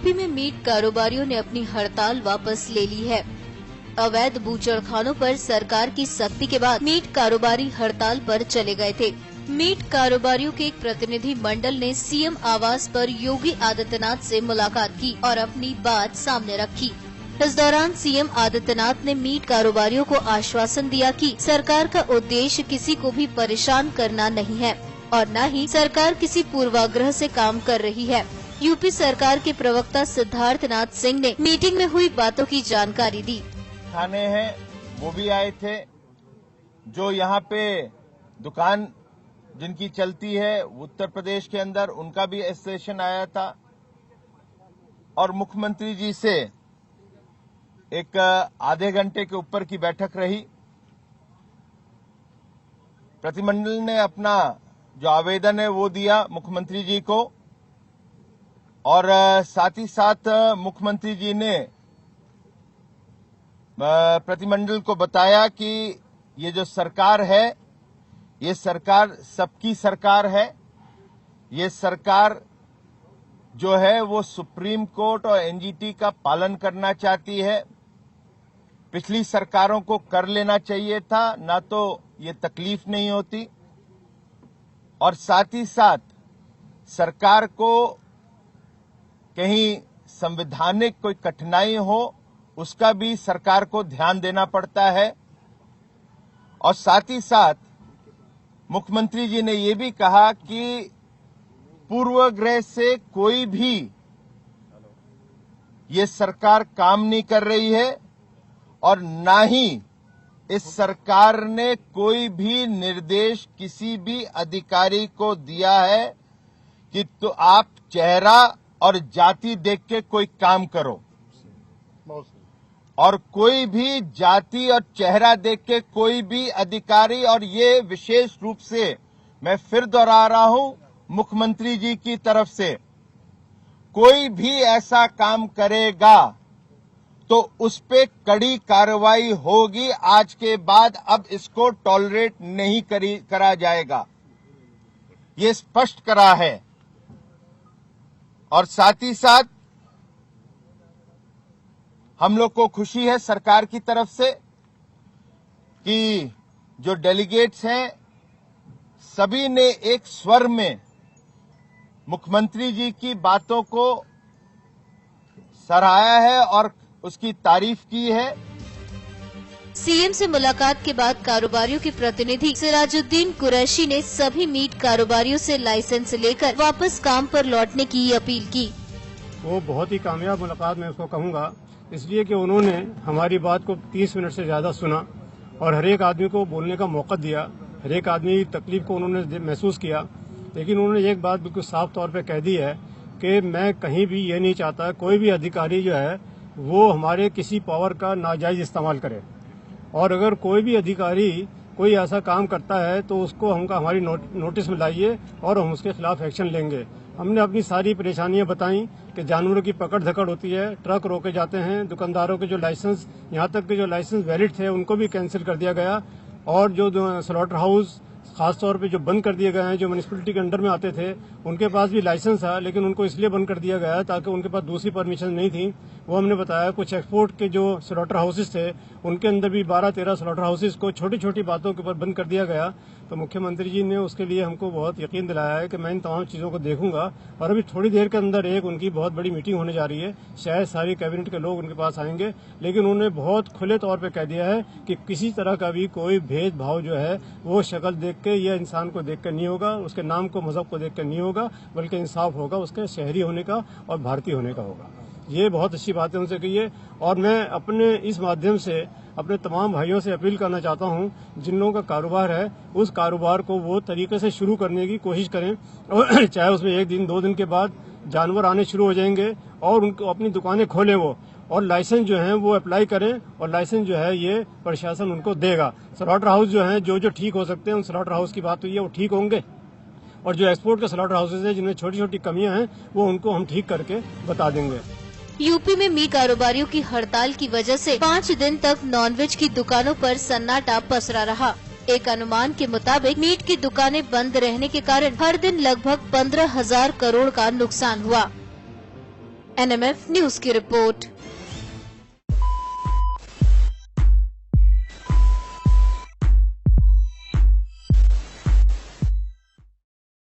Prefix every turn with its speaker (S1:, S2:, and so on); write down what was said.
S1: UP में meet कारोबारियों ने अपनी हड़ताल वापस ले ली है। अवैध बूचड़खानों पर सरकार की सख्ती के बाद मीट कारोबारी हड़ताल पर चले गए थे। मीट कारोबारियों के एक प्रतिनिधि मंडल ने सीएम आवास पर योगी आदित्यनाथ से मुलाकात की और अपनी बात सामने रखी। इस दौरान सीएम आदित्यनाथ ने मीट कारोबारियों को आश्वासन दिया कि सरकार का उद्देश्य किसी को भी परेशान करना नहीं है और न ही सरकार किसी पूर्वाग्रह से काम कर रही है। यूपी सरकार के प्रवक्ता सिद्धार्थनाथ सिंह ने मीटिंग में हुई बातों की जानकारी दी।
S2: थाने हैं वो भी आए थे, जो यहाँ पे दुकान जिनकी चलती है उत्तर प्रदेश के अंदर उनका भी एसोसिएशन आया था और मुख्यमंत्री जी से एक आधे घंटे के ऊपर की बैठक रही। प्रतिनिधिमंडल ने अपना जो आवेदन है वो दिया मुख्यमंत्री जी को और साथ ही साथ मुख्यमंत्री जी ने प्रतिनिधिमंडल को बताया कि ये जो सरकार है ये सरकार सबकी सरकार है। ये सरकार जो है वो सुप्रीम कोर्ट और एनजीटी का पालन करना चाहती है। पिछली सरकारों को कर लेना चाहिए था, ना तो ये तकलीफ नहीं होती। और साथ ही साथ सरकार को कहीं संवैधानिक कोई कठिनाई हो उसका भी सरकार को ध्यान देना पड़ता है। और साथ ही साथ मुख्यमंत्री जी ने ये भी कहा कि पूर्वाग्रह से कोई भी ये सरकार काम नहीं कर रही है और ना ही इस सरकार ने कोई भी निर्देश किसी भी अधिकारी को दिया है कि तो आप चेहरा और जाति देख के कोई काम करो, और कोई भी जाति और चेहरा देख के कोई भी अधिकारी, और ये विशेष रूप से मैं फिर दोहरा रहा हूं मुख्यमंत्री जी की तरफ से, कोई भी ऐसा काम करेगा तो उस पे कड़ी कार्रवाई होगी। आज के बाद अब इसको टॉलरेट नहीं करा जाएगा, ये स्पष्ट करा है। और साथ ही साथ हम लोग को खुशी है सरकार की तरफ से कि जो डेलीगेट्स हैं सभी ने एक स्वर में मुख्यमंत्री जी की बातों को सराहा है और उसकी तारीफ की है।
S1: सीएम से मुलाकात के बाद कारोबारियों के प्रतिनिधि सिराजुद्दीन कुरैशी ने सभी मीट कारोबारियों से लाइसेंस लेकर वापस काम पर लौटने की अपील की।
S3: वो बहुत ही कामयाब मुलाकात मैं उसको कहूँगा, इसलिए कि उन्होंने हमारी बात को 30 मिनट से ज्यादा सुना और हर एक आदमी को बोलने का मौका दिया। हर एक आदमी की तकलीफ को उन्होंने महसूस किया, लेकिन उन्होंने एक बात बिल्कुल साफ तौर पे कह दी है कि मैं कहीं भी ये नहीं चाहता कोई भी अधिकारी जो है वो हमारे किसी पावर का नाजायज इस्तेमाल करे, और अगर कोई भी अधिकारी कोई ऐसा काम करता है तो उसको हमारी नोटिस में लाइए और हम उसके खिलाफ एक्शन लेंगे। हमने अपनी सारी परेशानियां बताई कि जानवरों की पकड़ धकड़ होती है, ट्रक रोके जाते हैं, दुकानदारों के जो लाइसेंस, यहाँ तक के जो लाइसेंस वैलिड थे उनको भी कैंसिल कर दिया गया, और जो स्लॉटर हाउस खासतौर पे जो बंद कर दिए गए हैं, जो म्यूनिसिपैलिटी के अंडर में आते थे उनके पास भी लाइसेंस था, लेकिन उनको इसलिए बंद कर दिया गया ताकि उनके पास दूसरी परमिशन नहीं थी। वो हमने बताया कुछ एक्सपोर्ट के जो स्लॉटर हाउसेस थे उनके अंदर भी 12-13 स्लॉटर हाउसेस को छोटी छोटी बातों के ऊपर बंद कर दिया गया। तो मुख्यमंत्री जी ने उसके लिए हमको बहुत यकीन दिलाया है कि मैं इन तमाम चीजों को देखूंगा, और अभी थोड़ी देर के अंदर एक उनकी बहुत बड़ी मीटिंग होने जा रही है, शायद सारी कैबिनेट के लोग उनके पास आएंगे, लेकिन उन्होंने बहुत खुले तौर पर कह दिया है कि किसी तरह का भी कोई भेदभाव जो है वो शक्ल देख के या इंसान को देख कर नहीं होगा, उसके नाम को मजहब को देख कर नहीं होगा, बल्कि इंसाफ होगा उसके शहरी होने का और भारतीय होने का होगा। ये बहुत अच्छी बातें उनसे कही है, और मैं अपने इस माध्यम से अपने तमाम भाइयों से अपील करना चाहता हूं जिन लोगों का कारोबार है उस कारोबार को वो तरीके से शुरू करने की कोशिश करें, और चाहे उसमें 1 दिन 2 दिन के बाद जानवर आने शुरू हो जाएंगे और उनको अपनी दुकानें खोलें वो, और लाइसेंस जो है वो अप्लाई करें, और लाइसेंस जो है ये प्रशासन उनको देगा। स्लॉटर हाउस जो है जो ठीक हो सकते हैं उन स्लॉटर हाउस की बात हुई है वो ठीक होंगे, और जो एक्सपोर्ट के स्लॉटर हाउसेज है जिनमें छोटी छोटी कमियां हैं वो उनको हम ठीक करके बता देंगे।
S1: यूपी में मीट कारोबारियों की हड़ताल की वजह से 5 दिन तक नॉनवेज की दुकानों पर सन्नाटा पसरा रहा। एक अनुमान के मुताबिक मीट की दुकानें बंद रहने के कारण हर दिन लगभग 15,000 करोड़ का नुकसान हुआ। NMF न्यूज की रिपोर्ट।